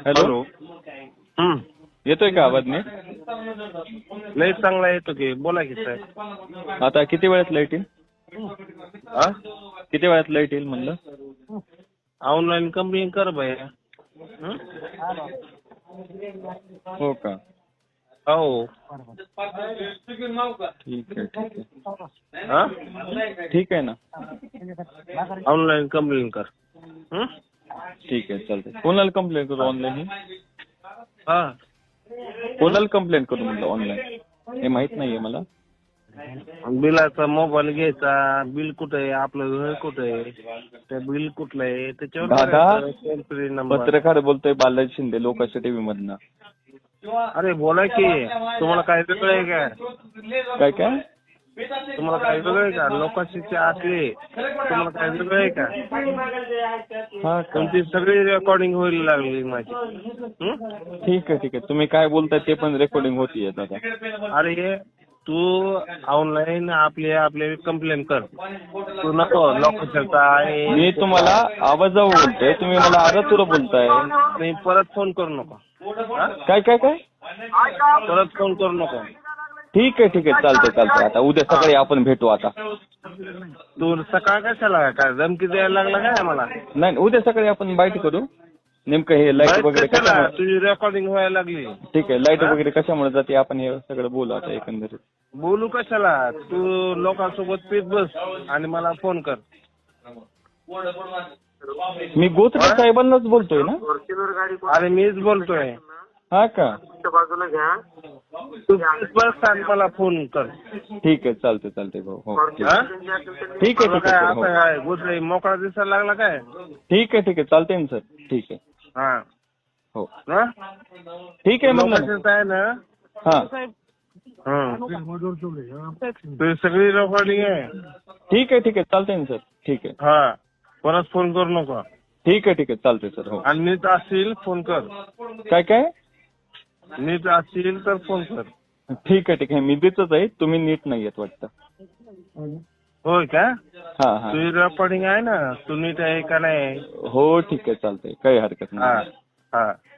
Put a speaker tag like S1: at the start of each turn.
S1: Hello.
S2: हम्म.
S1: येतोय का आवाज नीट?
S2: लय चांगला येतो की, बोला की साहेब.
S1: आता किती वेळात लाईट येईल?
S2: हा?
S1: किती वेळात लाईट येईल म्हणलं?
S2: ऑनलाईन कंप्लेंट कर भैया. हं?
S1: हो का?
S2: हो.
S1: ठीक आहे.
S2: हा?
S1: ठीक आहे ना.
S2: ऑनलाईन कंप्लेंट कर. हं?
S1: ठीक आहे, चालतंय. कोणाला कंप्लेंट करू ऑनलाईन?
S2: हा.
S1: कोणाला कंप्लेंट करू म्हणलं ऑनलाईन? हे माहित नाहीये मला.
S2: बिलाचा मोबाईल घ्यायचा, बिल कुठं आहे, आपलं घर कुठं आहे, ते बिल कुठलं आहे त्याच्यावर
S1: दादा,
S2: बघायचं, टोल फ्री नंबर.
S1: पत्रकार बोलतोय बालाजी शिंदे, लोकांच्या टीव्ही मधनं.
S2: अरे बोला की, तुम्हाला काय वेगळं आहे का?
S1: काय?
S2: तुम्हाला काय वेगळं आहे का? लोकांशी आतले तुम्हाला काय वेगळं आहे का?
S1: हा का?
S2: तुमची सगळी रेकॉर्डिंग व्हायला लागली माझी. हं?
S1: ठीक आहे. तुम्ही काय बोलताय ते पण रेकॉर्डिंग होतीये दादा.
S2: अरे तू ऑनलाईन आपले कंप्लेंट कर. तू नको लोकांचा आहे.
S1: मी तुम्हाला आवाजावर बोलतोय, तुम्ही मला आरतुर बोलताय.
S2: नाही, परत फोन करू नको. हा?
S1: काय?
S2: परत फोन करू नको.
S1: ठीक आहे. चालतंय. आता उद्या सकाळी आपण भेटू आता.
S2: तू सकाळ कशाला काय धमकी द्यायला लागला काय मला?
S1: नाही, उद्या सकाळी आपण बाईट करू. नेमकं हे लाईट वगैरे कशामुळे?
S2: तुझी रेकॉर्डिंग व्हायला लागली.
S1: ठीक आहे, लाईट वगैरे कशामुळे जाते आपण हे सगळं बोलू आता एकंदरीत.
S2: बोलू कशाला? तू लोकांसोबत पीत बस आणि मला फोन कर.
S1: मी गोत्रे साहेबांनाच बोलतोय ना?
S2: अरे मीच बोलतोय.
S1: हा का?
S2: बाजूला घ्या. तू पीत बस आणि मला फोन कर.
S1: ठीक आहे, चालतंय भाऊ. हो,
S2: हा?
S1: ठीक आहे.
S2: काय असं काय गोष्ट मोकळा दिसायला लागला काय?
S1: ठीक आहे. चालतंय ना सर. ठीक आहे.
S2: हा.
S1: हो.
S2: हा?
S1: ठीक आहे म्हणलं.
S2: लोकांचं आहे ना.
S1: हा.
S2: तुझी सगळी रेकॉर्डिंग आहे.
S1: ठीक आहे. चालतंय ना सर. ठीक आहे.
S2: हा. परत फोन करू नको.
S1: ठीक आहे. चालतंय सर. हो.
S2: आणि नीट असतील फोन कर.
S1: काय?
S2: नीट असतील तर फोन कर.
S1: ठीक आहे. मी देतच आहे. तुम्ही नीट नाही येत वाटतं.
S2: होय का?
S1: हा.
S2: तुझी रेकॉर्डिंग आहे ना, तू नीट आहे का नाही?
S1: हो, ठीक आहे. चालतंय. काही हरकत नाही.
S2: हा.